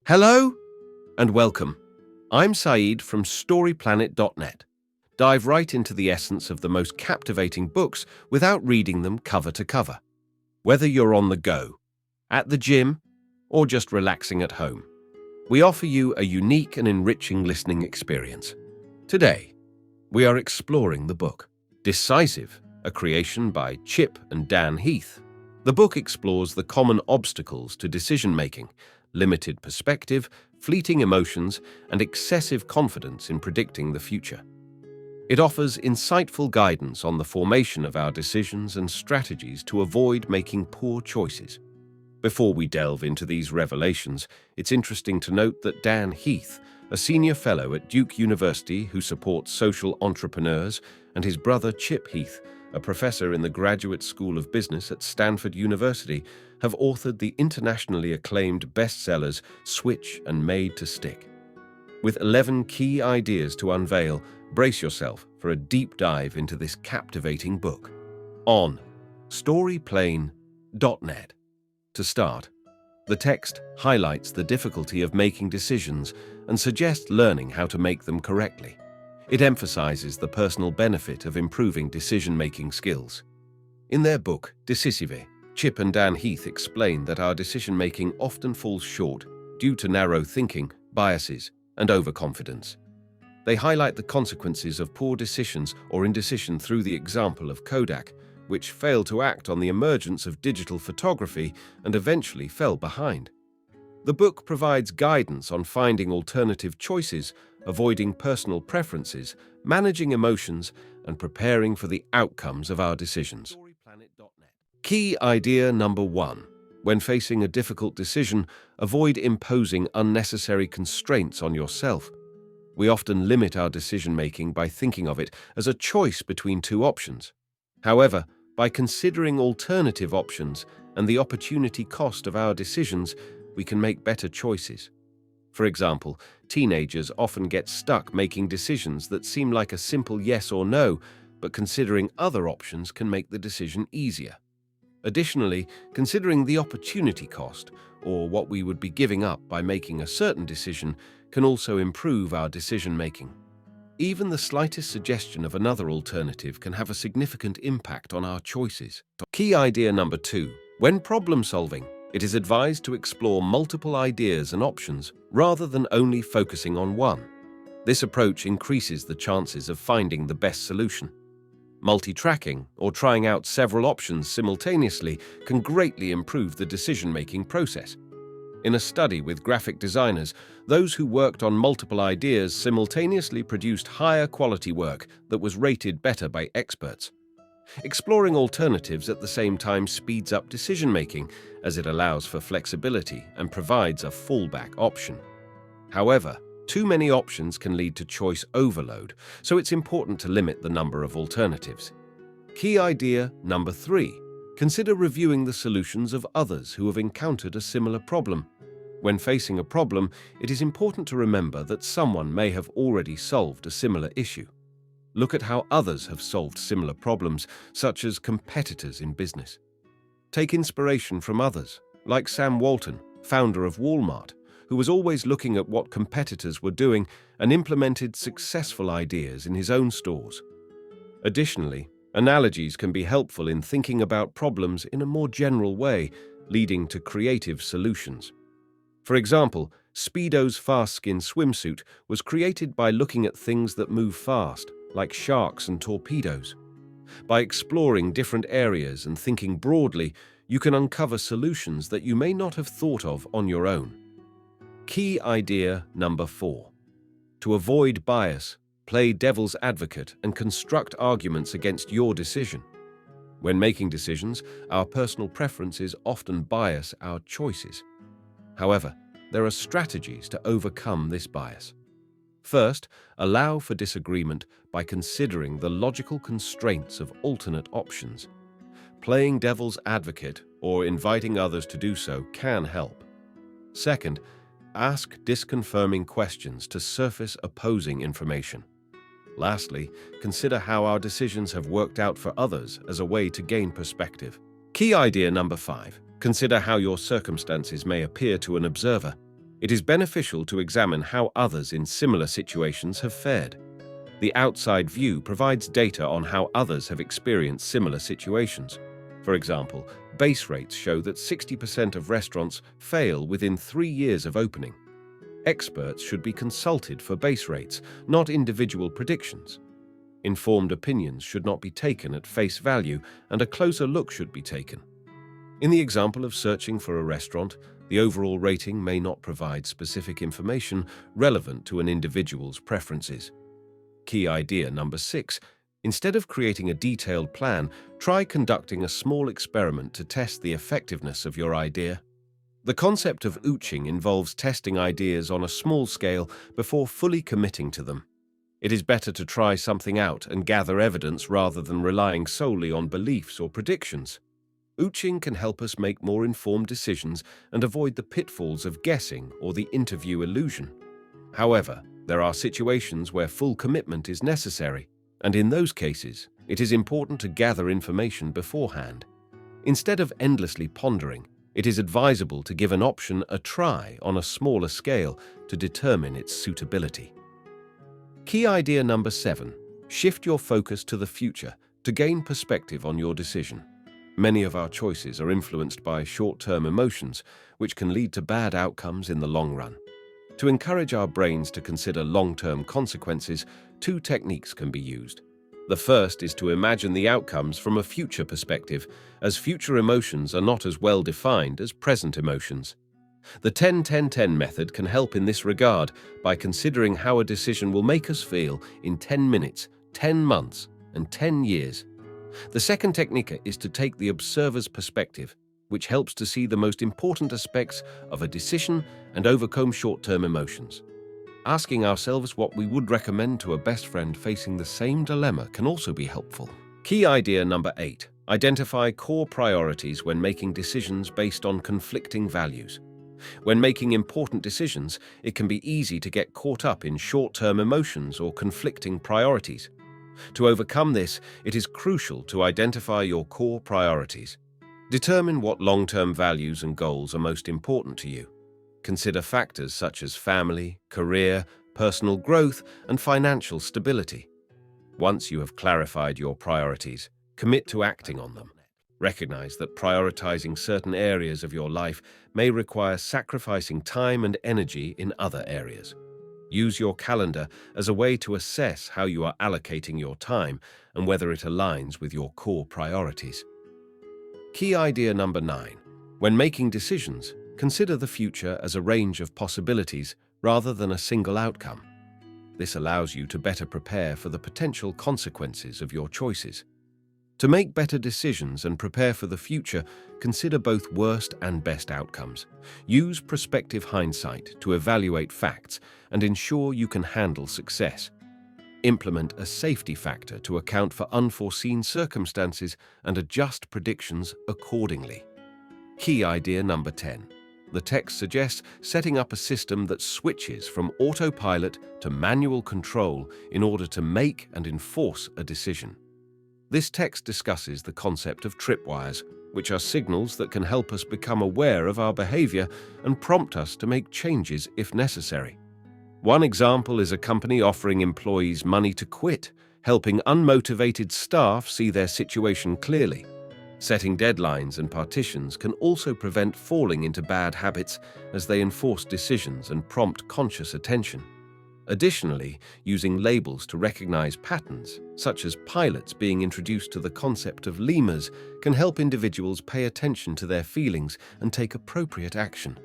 Hello and welcome. I'm Saeed from StoryPlanet.net. Dive right into the essence of the most captivating books without reading them cover to cover. Whether you're on the go, at the gym, or just relaxing at home, we offer you a unique and enriching listening experience. Today, we are exploring the book Decisive, a creation by Chip and Dan Heath. The book explores the common obstacles to decision-making, limited perspective, fleeting emotions, and excessive confidence in predicting the future. It offers insightful guidance on the formation of our decisions and strategies to avoid making poor choices. Before we delve into these revelations, it's interesting to note that Dan Heath, a senior fellow at Duke University who supports social entrepreneurs, and his brother Chip Heath, a professor in the Graduate School of Business at Stanford University, have authored the internationally acclaimed bestsellers Switch and Made to Stick. With 11 key ideas to unveil, brace yourself for a deep dive into this captivating book. On StoryPlanet.net. To start, the text highlights the difficulty of making decisions and suggests learning how to make them correctly. It emphasizes the personal benefit of improving decision-making skills. In their book, Decisive, Chip and Dan Heath explain that our decision-making often falls short due to narrow thinking, biases, and overconfidence. They highlight the consequences of poor decisions or indecision through the example of Kodak, which failed to act on the emergence of digital photography and eventually fell behind. The book provides guidance on finding alternative choices, avoiding personal preferences, managing emotions, and preparing for the outcomes of our decisions. Key idea number 1. When facing a difficult decision, avoid imposing unnecessary constraints on yourself. We often limit our decision-making by thinking of it as a choice between two options. However, by considering alternative options and the opportunity cost of our decisions, we can make better choices. For example, teenagers often get stuck making decisions that seem like a simple yes or no, but considering other options can make the decision easier. Additionally, considering the opportunity cost, or what we would be giving up by making a certain decision, can also improve our decision-making. Even the slightest suggestion of another alternative can have a significant impact on our choices. Key idea number 2. When problem-solving, it is advised to explore multiple ideas and options rather than only focusing on one. This approach increases the chances of finding the best solution. Multi-tracking, or trying out several options simultaneously, can greatly improve the decision-making process. In a study with graphic designers, those who worked on multiple ideas simultaneously produced higher quality work that was rated better by experts. Exploring alternatives at the same time speeds up decision-making, as it allows for flexibility and provides a fallback option. However, too many options can lead to choice overload, so it's important to limit the number of alternatives. Key idea number 3. Consider reviewing the solutions of others who have encountered a similar problem. When facing a problem, it is important to remember that someone may have already solved a similar issue. Look at how others have solved similar problems, such as competitors in business. Take inspiration from others, like Sam Walton, founder of Walmart, who was always looking at what competitors were doing and implemented successful ideas in his own stores. Additionally, analogies can be helpful in thinking about problems in a more general way, leading to creative solutions. For example, Speedo's fast-skin swimsuit was created by looking at things that move fast, like sharks and torpedoes. By exploring different areas and thinking broadly, you can uncover solutions that you may not have thought of on your own. Key idea number 4. To avoid bias, play devil's advocate and construct arguments against your decision. When making decisions, our personal preferences often bias our choices. However, there are strategies to overcome this bias. First, allow for disagreement by considering the logical constraints of alternate options. Playing devil's advocate or inviting others to do so can help. Second, ask disconfirming questions to surface opposing information. Lastly, consider how our decisions have worked out for others as a way to gain perspective. Key idea number 5. Consider how your circumstances may appear to an observer. It is beneficial to examine how others in similar situations have fared. The outside view provides data on how others have experienced similar situations. For example, base rates show that 60% of restaurants fail within 3 years of opening. Experts should be consulted for base rates, not individual predictions. Informed opinions should not be taken at face value, and a closer look should be taken. In the example of searching for a restaurant, the overall rating may not provide specific information relevant to an individual's preferences. Key idea number 6. Instead of creating a detailed plan, try conducting a small experiment to test the effectiveness of your idea. The concept of ouching involves testing ideas on a small scale before fully committing to them. It is better to try something out and gather evidence rather than relying solely on beliefs or predictions. Ouching can help us make more informed decisions and avoid the pitfalls of guessing or the interview illusion. However, there are situations where full commitment is necessary, and in those cases, it is important to gather information beforehand. Instead of endlessly pondering, it is advisable to give an option a try on a smaller scale to determine its suitability. Key idea number 7. Shift your focus to the future to gain perspective on your decision. Many of our choices are influenced by short-term emotions, which can lead to bad outcomes in the long run. To encourage our brains to consider long-term consequences, 2 techniques can be used. The first is to imagine the outcomes from a future perspective, as future emotions are not as well defined as present emotions. The 10-10-10 method can help in this regard by considering how a decision will make us feel in 10 minutes, 10 months, and 10 years. The second technique is to take the observer's perspective, which helps to see the most important aspects of a decision and overcome short-term emotions. Asking ourselves what we would recommend to a best friend facing the same dilemma can also be helpful. Key idea number 8. Identify core priorities when making decisions based on conflicting values. When making important decisions, it can be easy to get caught up in short-term emotions or conflicting priorities. To overcome this, it is crucial to identify your core priorities. Determine what long-term values and goals are most important to you. Consider factors such as family, career, personal growth, and financial stability. Once you have clarified your priorities, commit to acting on them. Recognize that prioritizing certain areas of your life may require sacrificing time and energy in other areas. Use your calendar as a way to assess how you are allocating your time and whether it aligns with your core priorities. Key idea number 9. When making decisions, consider the future as a range of possibilities rather than a single outcome. This allows you to better prepare for the potential consequences of your choices. To make better decisions and prepare for the future, consider both worst and best outcomes. Use prospective hindsight to evaluate facts and ensure you can handle success. Implement a safety factor to account for unforeseen circumstances and adjust predictions accordingly. Key idea number 10. The text suggests setting up a system that switches from autopilot to manual control in order to make and enforce a decision. This text discusses the concept of tripwires, which are signals that can help us become aware of our behavior and prompt us to make changes if necessary. One example is a company offering employees money to quit, helping unmotivated staff see their situation clearly. Setting deadlines and partitions can also prevent falling into bad habits as they enforce decisions and prompt conscious attention. Additionally, using labels to recognize patterns, such as pilots being introduced to the concept of lemurs, can help individuals pay attention to their feelings and take appropriate action.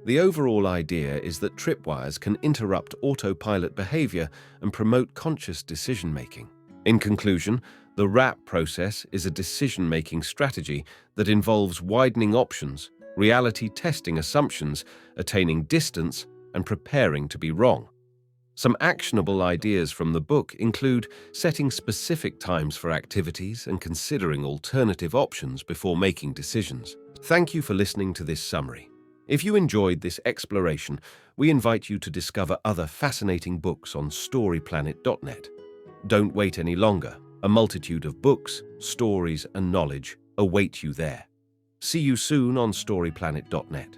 The overall idea is that tripwires can interrupt autopilot behavior and promote conscious decision-making. In conclusion, the RAP process is a decision-making strategy that involves widening options, reality testing assumptions, attaining distance, and preparing to be wrong. Some actionable ideas from the book include setting specific times for activities and considering alternative options before making decisions. Thank you for listening to this summary. If you enjoyed this exploration, we invite you to discover other fascinating books on storyplanet.net. Don't wait any longer. A multitude of books, stories, and knowledge await you there. See you soon on storyplanet.net.